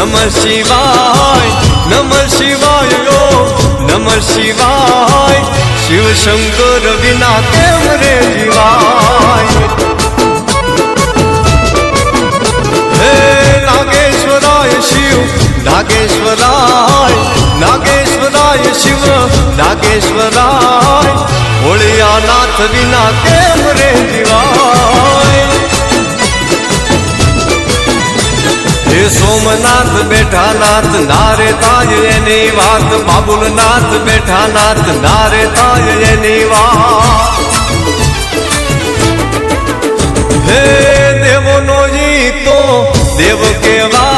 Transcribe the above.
નમઃ શિવાય નમઃ શિવાય યો નમઃ શિવાય શિવ શંકર વિના કેમ રે જીવાય હે નાગેશ્વરાય શિવ નાગેશ્વરાય નાગેશ્વરાય શિવ નાગેશ્વરાય ભોળિયાનાથ વિના કેમ રે જીવાય હે સોમનાથ બેઠા નાથ નારે તાય એની વાત બાબુલનાથ બેઠા નાથ નારે તાય એની વાત હે દેવોનો જી તો દેવ કેવા